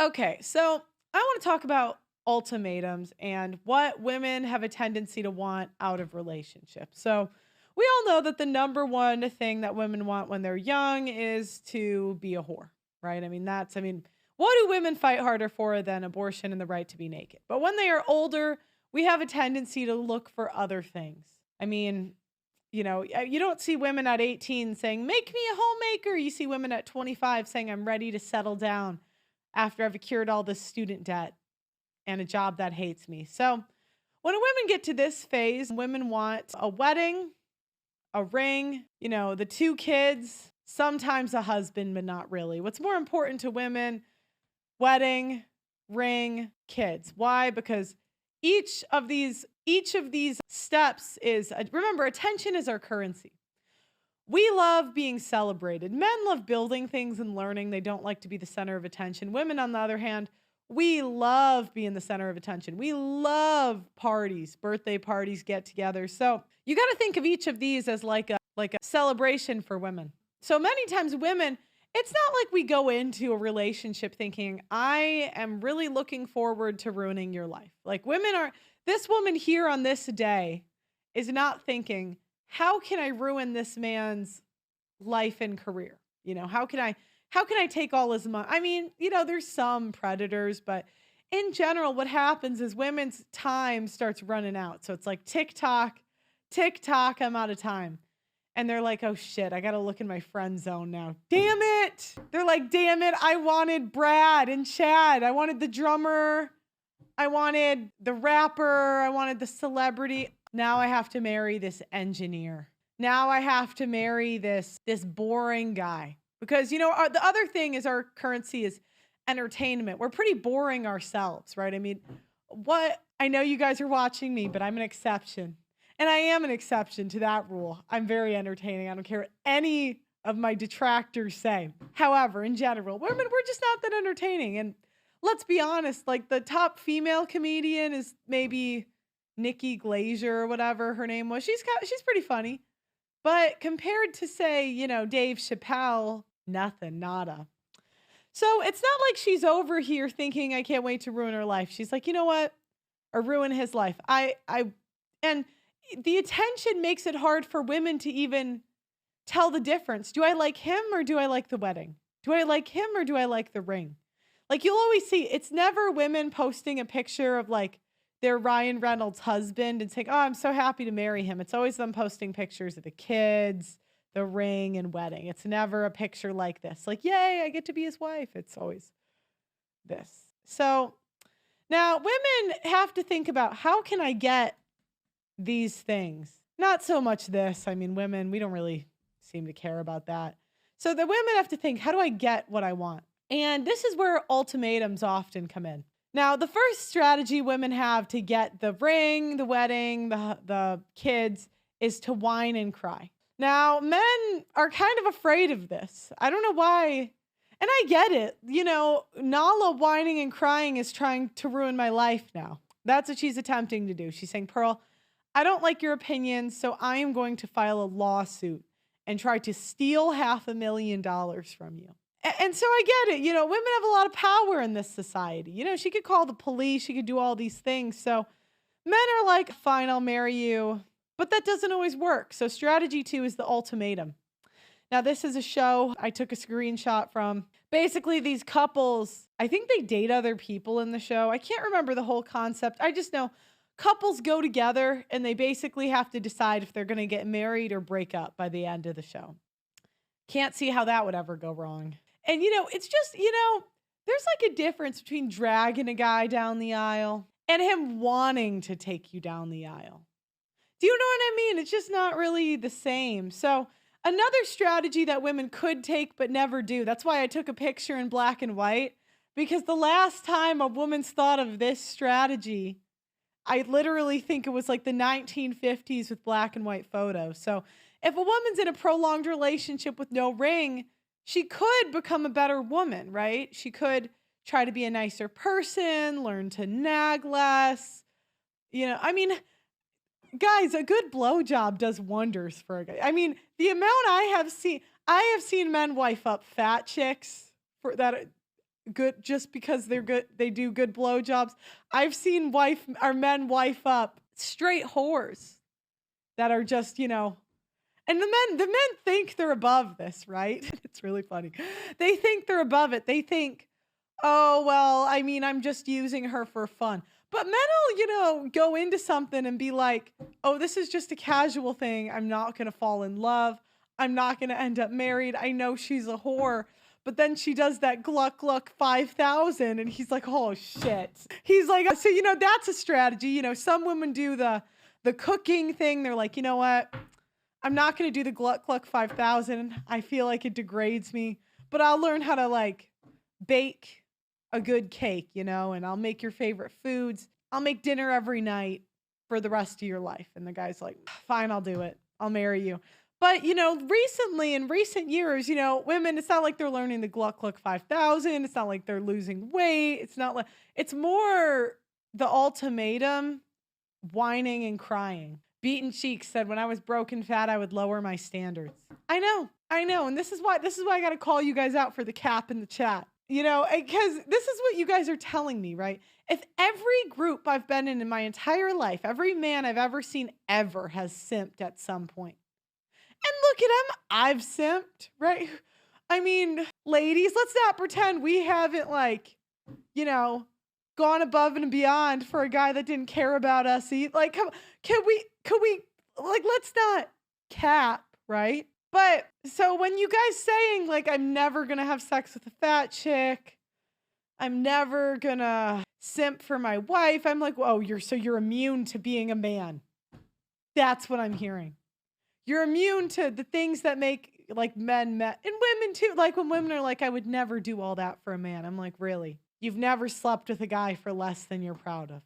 Okay, so I want to talk about ultimatums and what women have a tendency to want out of relationships. So, we all know that the number one thing that women want when they're young is to be a whore, right? What do women fight harder for than abortion and the right to be naked? But when they are older, we have a tendency to look for other things. I mean, you don't see women at 18 saying, "Make me a homemaker." You see women at 25 saying, "I'm ready to settle down after I've accrued all this student debt and a job that hates me." So, when women get to this phase, women want a wedding, a ring, the two kids, sometimes a husband, but not really. What's more important to women? Wedding, ring, kids. Why? Because each of these steps is remember, attention is our currency. We love being celebrated. Men love building things and learning. They don't like to be the center of attention. Women, on the other hand, we love being the center of attention. We love parties, birthday parties, get together. So you got to think of each of these as like a celebration for women. So many times women, it's not like we go into a relationship thinking, I am really looking forward to ruining your life. Like this woman here on this day is not thinking, how can I ruin this man's life and career? How can I take all his money? There's some predators, but in general, what happens is women's time starts running out. So it's like TikTok, TikTok, I'm out of time. And they're like, oh shit, I gotta look in my friend zone now. Damn it. They're like, damn it, I wanted Brad and Chad. I wanted the drummer. I wanted the rapper. I wanted the celebrity. Now I have to marry this engineer. Now I have to marry this boring guy. Because, the other thing is our currency is entertainment. We're pretty boring ourselves, right? I know you guys are watching me, but I'm an exception. And I am an exception to that rule. I'm very entertaining. I don't care what any of my detractors say. However, in general, women, we're just not that entertaining. And let's be honest, like the top female comedian is maybe Nikki Glazer or whatever her name was. She's pretty funny. But compared to, say, Dave Chappelle, nothing, nada. So it's not like she's over here thinking, I can't wait to ruin her life. She's like, you know what? Or ruin his life. And the attention makes it hard for women to even tell the difference. Do I like him or do I like the wedding? Do I like him or do I like the ring? Like you'll always see, it's never women posting a picture of like their Ryan Reynolds husband and saying, oh, I'm so happy to marry him. It's always them posting pictures of the kids, the ring and wedding. It's never a picture like this. Like, yay, I get to be his wife. It's always this. So now women have to think about, how can I get these things? Not so much this. Women, we don't really seem to care about that. So the women have to think, how do I get what I want? And this is where ultimatums often come in. Now, the first strategy women have to get the ring, the wedding, the kids is to whine and cry. Now, men are kind of afraid of this. I don't know why. And I get it. Nala whining and crying is trying to ruin my life now. That's what she's attempting to do. She's saying, Pearl, I don't like your opinions, so I am going to file a lawsuit and try to steal $500,000 from you. And so I get it. Women have a lot of power in this society. She could call the police. She could do all these things. So men are like, fine, I'll marry you. But that doesn't always work. So strategy 2 is the ultimatum. Now, this is a show I took a screenshot from. Basically, these couples, I think they date other people in the show. I can't remember the whole concept. I just know couples go together and they basically have to decide if they're going to get married or break up by the end of the show. Can't see how that would ever go wrong. And, it's just, there's like a difference between dragging a guy down the aisle and him wanting to take you down the aisle. Do you know what I mean? It's just not really the same. So another strategy that women could take but never do. That's why I took a picture in black and white, because the last time a woman's thought of this strategy, I literally think it was like the 1950s with black and white photos. So if a woman's in a prolonged relationship with no ring, she could become a better woman, right? She could try to be a nicer person, learn to nag less. Guys, a good blowjob does wonders for a guy. The amount I have seen men wife up fat chicks for that. good just because they're good, they do good blowjobs. I've seen men wife up straight whores that are just, and the men think they're above this, right? It's really funny. They think they're above it. They think, oh, well, I mean, I'm just using her for fun. But men will, go into something and be like, oh, this is just a casual thing. I'm not going to fall in love. I'm not going to end up married. I know she's a whore. But then she does that Gluck Gluck 5,000 and he's like, oh, shit. He's like, so, that's a strategy. Some women do the cooking thing. They're like, you know what? I'm not going to do the Gluck Gluck 5,000. I feel like it degrades me. But I'll learn how to bake a good cake, and I'll make your favorite foods. I'll make dinner every night for the rest of your life. And the guy's like, fine, I'll do it. I'll marry you. But, recently, in recent years, women, it's not like they're learning the Gluck Gluck 5,000. It's not like they're losing weight. It's not like, it's more the ultimatum, whining and crying. Beaten Cheeks said, when I was broke and fat, I would lower my standards. I know. And this is why I got to call you guys out for the cap in the chat. Because this is what you guys are telling me, right? If every group I've been in my entire life, every man I've ever seen ever has simped at some point. And look at him, I've simped, right? I mean, ladies, let's not pretend we haven't gone above and beyond for a guy that didn't care about us. Could we let's not cap, right? But so when you guys saying I'm never going to have sex with a fat chick, I'm never going to simp for my wife. I'm like, whoa, you're immune to being a man. That's what I'm hearing. You're immune to the things that make men and women too. When women are like, I would never do all that for a man. I'm like, really? You've never slept with a guy for less than you're proud of.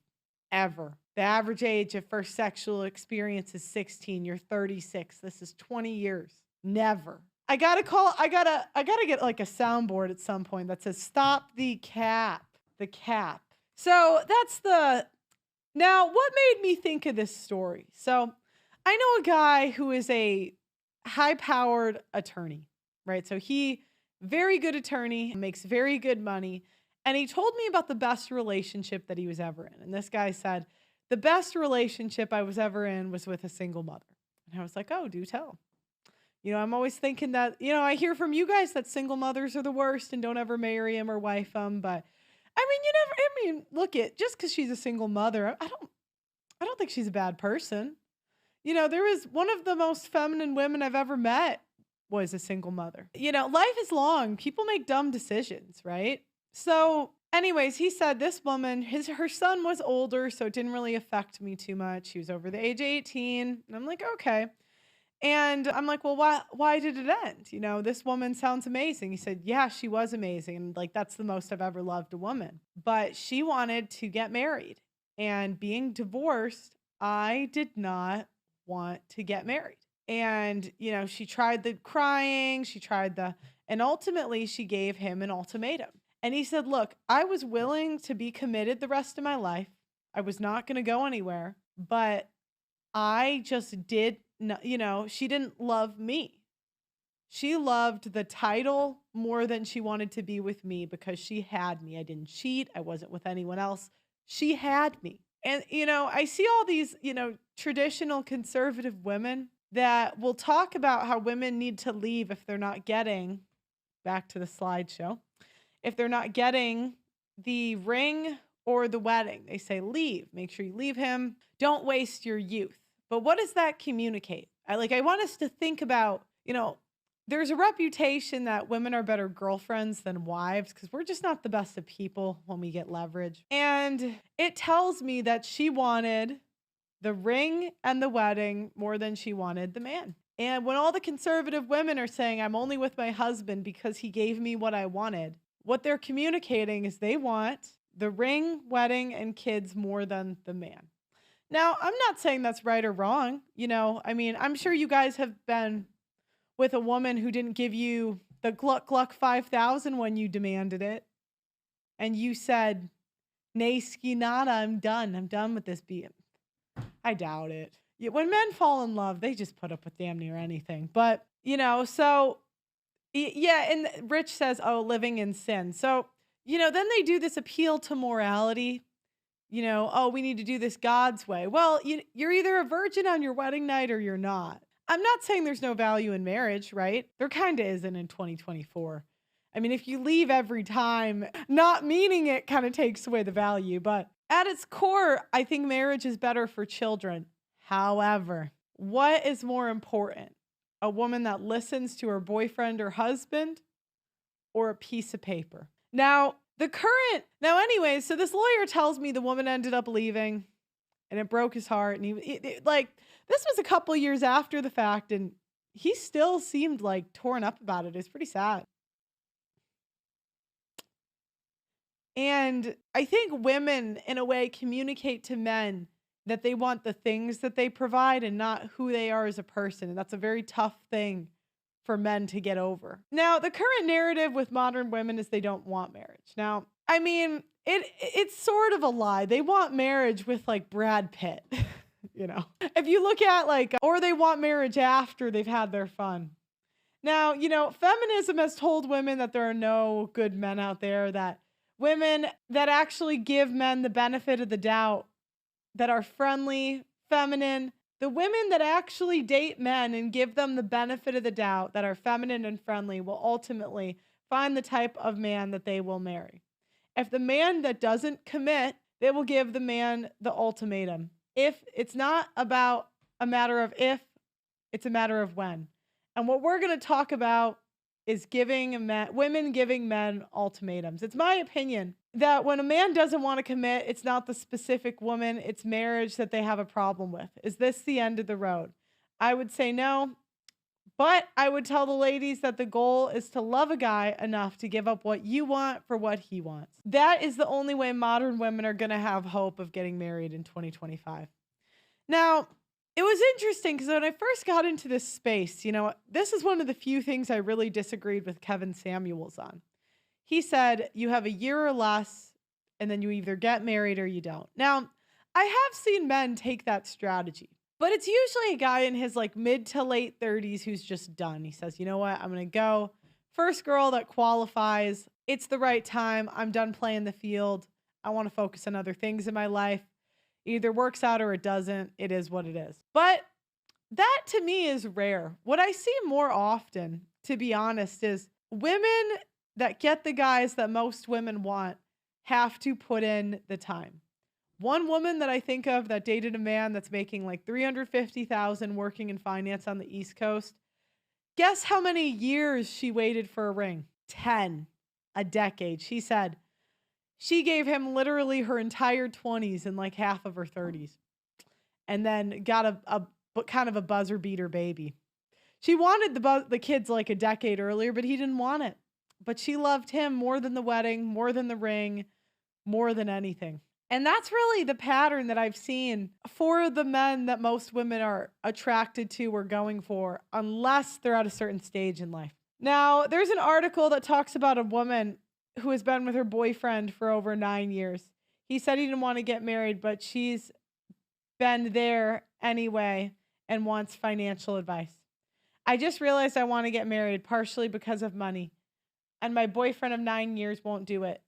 Ever. The average age of first sexual experience is 16. You're 36. This is 20 years. Never. I gotta get a soundboard at some point that says, stop the cap. The cap. So now what made me think of this story? So I know a guy who is a high-powered attorney, right? So very good attorney, makes very good money. And he told me about the best relationship that he was ever in. And this guy said, the best relationship I was ever in was with a single mother. And I was like, oh, do tell. I'm always thinking that, I hear from you guys that single mothers are the worst and don't ever marry them or wife them. But look just because she's a single mother, I don't think she's a bad person. There was one of the most feminine women I've ever met was a single mother. Life is long. People make dumb decisions, right? So anyways, he said this woman, her son was older, so it didn't really affect me too much. He was over the age of 18. And I'm like, okay. And I'm like, well, why did it end? This woman sounds amazing. He said, yeah, she was amazing. And that's the most I've ever loved a woman. But she wanted to get married. And being divorced, I did not want to get married. And, she tried the crying, and ultimately she gave him an ultimatum. And he said, look, I was willing to be committed the rest of my life. I was not going to go anywhere, but I just did not, she didn't love me. She loved the title more than she wanted to be with me because she had me. I didn't cheat. I wasn't with anyone else. She had me. And, I see all these, traditional conservative women that will talk about how women need to leave if they're not getting, back to the slideshow, if they're not getting the ring or the wedding. They say, leave. Make sure you leave him. Don't waste your youth. But what does that communicate? I want us to think about, there's a reputation that women are better girlfriends than wives because we're just not the best of people when we get leverage. And it tells me that she wanted the ring and the wedding more than she wanted the man. And when all the conservative women are saying, I'm only with my husband because he gave me what I wanted, what they're communicating is they want the ring, wedding, and kids more than the man. Now, I'm not saying that's right or wrong. I'm sure you guys have been with a woman who didn't give you the Gluck Gluck 5,000 when you demanded it. And you said, nay, ski nada, I'm done. I'm done with this being. I doubt it. When men fall in love, they just put up with damn near anything. But, so, yeah, and Rich says, oh, living in sin. So Then they do this appeal to morality. Oh, we need to do this God's way. Well, you're either a virgin on your wedding night or you're not. I'm not saying there's no value in marriage, right? There kind of isn't in 2024. I mean, if you leave every time, not meaning it kind of takes away the value. But at its core, I think marriage is better for children. However, what is more important? A woman that listens to her boyfriend or husband or a piece of paper? Now, anyways, so this lawyer tells me the woman ended up leaving and it broke his heart. And this was a couple years after the fact, and he still seemed like torn up about it. It's pretty sad. And I think women, in a way, communicate to men that they want the things that they provide and not who they are as a person. And that's a very tough thing for men to get over. Now, the current narrative with modern women is they don't want marriage. Now, I mean, it's sort of a lie. They want marriage with like Brad Pitt, If you look at or they want marriage after they've had their fun. Now, feminism has told women that there are no good men out there, that women that actually give men the benefit of the doubt, that are friendly, feminine, the women that actually date men and give them the benefit of the doubt, that are feminine and friendly, will ultimately find the type of man that they will marry. If the man that doesn't commit, they will give the man the ultimatum. If it's not about a matter of if, it's a matter of when. And what we're going to talk about is women giving men ultimatums. It's my opinion that when a man doesn't want to commit, it's not the specific woman, it's marriage that they have a problem with. Is this the end of the road? I would say no, but I would tell the ladies that the goal is to love a guy enough to give up what you want for what he wants. That is the only way modern women are going to have hope of getting married in 2025. Now, it was interesting because when I first got into this space, this is one of the few things I really disagreed with Kevin Samuels on. He said, you have a year or less, and then you either get married or you don't. Now, I have seen men take that strategy, but it's usually a guy in his mid to late 30s who's just done. He says, you know what? I'm going to go. First girl that qualifies. It's the right time. I'm done playing the field. I want to focus on other things in my life. Either works out or it doesn't. It is what it is. But that to me is rare. What I see more often, to be honest, is women that get the guys that most women want have to put in the time. One woman that I think of that dated a man that's making $350,000 working in finance on the East Coast. Guess how many years she waited for a ring? 10. A decade. She said she gave him literally her entire 20s and half of her 30s. And then got a kind of a buzzer beater baby. She wanted the kids a decade earlier, but he didn't want it. But she loved him more than the wedding, more than the ring, more than anything. And that's really the pattern that I've seen for the men that most women are attracted to or going for, unless they're at a certain stage in life. Now, there's an article that talks about a woman who has been with her boyfriend for over 9 years. He said he didn't want to get married, but she's been there anyway and wants financial advice. I just realized I want to get married partially because of money, and my boyfriend of 9 years won't do it.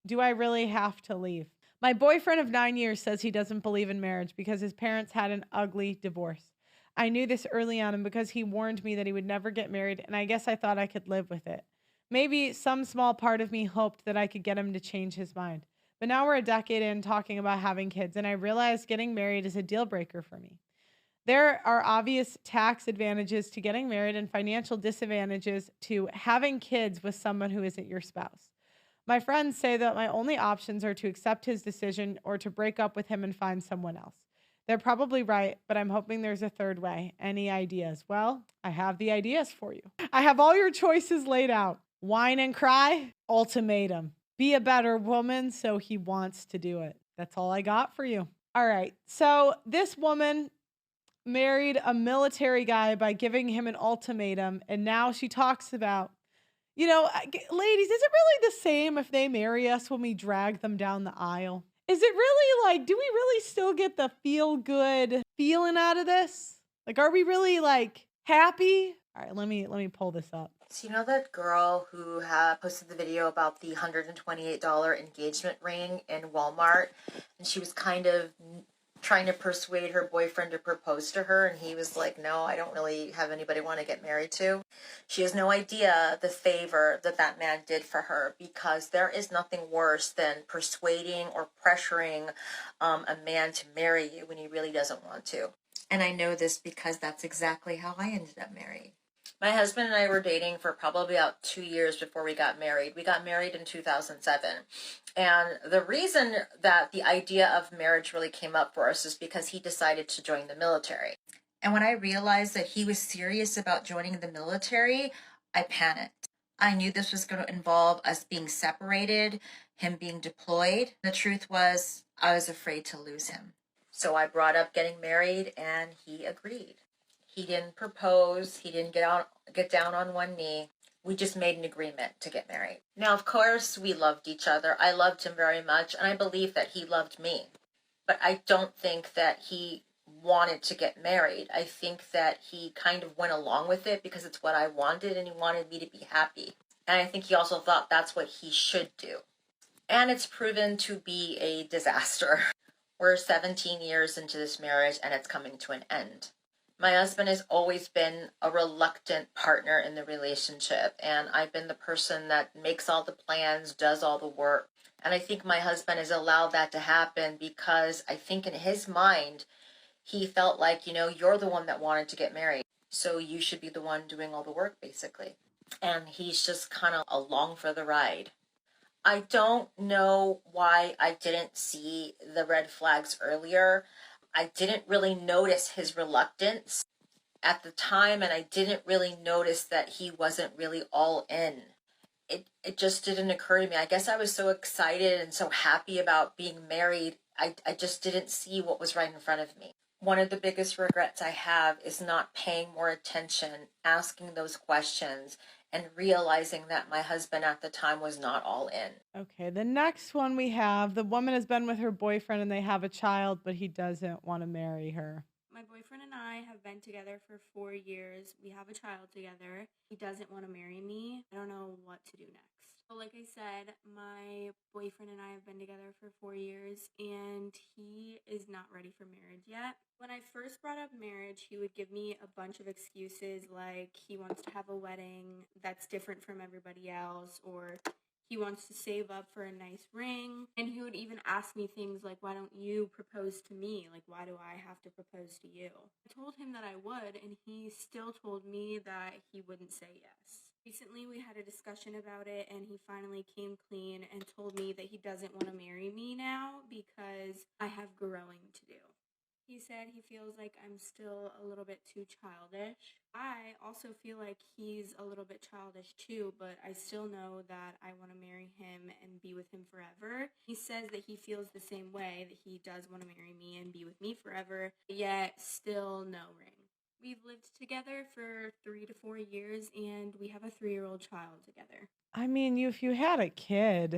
Do I really have to leave? My boyfriend of 9 years says he doesn't believe in marriage because his parents had an ugly divorce. I knew this early on, and because he warned me that he would never get married, and I guess I thought I could live with it. Maybe some small part of me hoped that I could get him to change his mind. But now we're a decade in talking about having kids, and I realized getting married is a deal breaker for me. There are obvious tax advantages to getting married and financial disadvantages to having kids with someone who isn't your spouse. My friends say that my only options are to accept his decision or to break up with him and find someone else. They're probably right, but I'm hoping there's a third way. Any ideas? Well, I have the ideas for you. I have all your choices laid out. Whine and cry, ultimatum. Be a better woman so he wants to do it. That's all I got for you. All right. So this woman married a military guy by giving him an ultimatum. And now she talks about, ladies, is it really the same if they marry us when we drag them down the aisle? Is it really do we really still get the feel good feeling out of this? Are we really happy? All right, let me pull this up. So you know that girl who posted the video about the $128 engagement ring in Walmart, and she was kind of trying to persuade her boyfriend to propose to her, and he was like, "No, I don't really have anybody I want to get married to." She has no idea the favor that that man did for her, because there is nothing worse than persuading or pressuring a man to marry you when he really doesn't want to. And I know this because that's exactly how I ended up married. My husband and I were dating for probably about 2 years before we got married. We got married in 2007. And the reason that the idea of marriage really came up for us is because he decided to join the military. And when I realized that he was serious about joining the military, I panicked. I knew this was going to involve us being separated, him being deployed. The truth was, I was afraid to lose him. So I brought up getting married, and he agreed. He didn't propose. He didn't get down on one knee. We just made an agreement to get married. Now, of course, we loved each other. I loved him very much, and I believe that he loved me. But I don't think that he wanted to get married. I think that he kind of went along with it because it's what I wanted, and he wanted me to be happy. And I think he also thought that's what he should do. And it's proven to be a disaster. We're 17 years into this marriage, and it's coming to an end. My husband has always been a reluctant partner in the relationship, and I've been the person that makes all the plans, does all the work. And I think my husband has allowed that to happen because I think in his mind, he felt like, you're the one that wanted to get married, so you should be the one doing all the work, basically. And he's just kind of along for the ride. I don't know why I didn't see the red flags earlier. I didn't really notice his reluctance at the time, and I didn't really notice that he wasn't really all in. It just didn't occur to me. I guess I was so excited and so happy about being married, I just didn't see what was right in front of me. One of the biggest regrets I have is not paying more attention, asking those questions, and realizing that my husband at the time was not all in. Okay, the next one we have, the woman has been with her boyfriend and they have a child, but he doesn't want to marry her. My boyfriend and I have been together for 4 years. We have a child together. He doesn't want to marry me. I don't know what to do next. So like I said, my boyfriend and I have been together for 4 years, and he is not ready for marriage yet. When I first brought up marriage, he would give me a bunch of excuses, like he wants to have a wedding that's different from everybody else, or he wants to save up for a nice ring. And he would even ask me things like, why don't you propose to me? Like, why do I have to propose to you? I told him that I would, and he still told me that he wouldn't say yes. Recently, we had a discussion about it, and he finally came clean and told me that he doesn't want to marry me now because I have growing to do. He said he feels like I'm still a little bit too childish. I also feel like he's a little bit childish too, but I still know that I want to marry him and be with him forever. He says that he feels the same way, that he does want to marry me and be with me forever, yet still no ring. We've lived together for 3 to 4 years, and we have a 3-year-old child together. I mean, if you had a kid,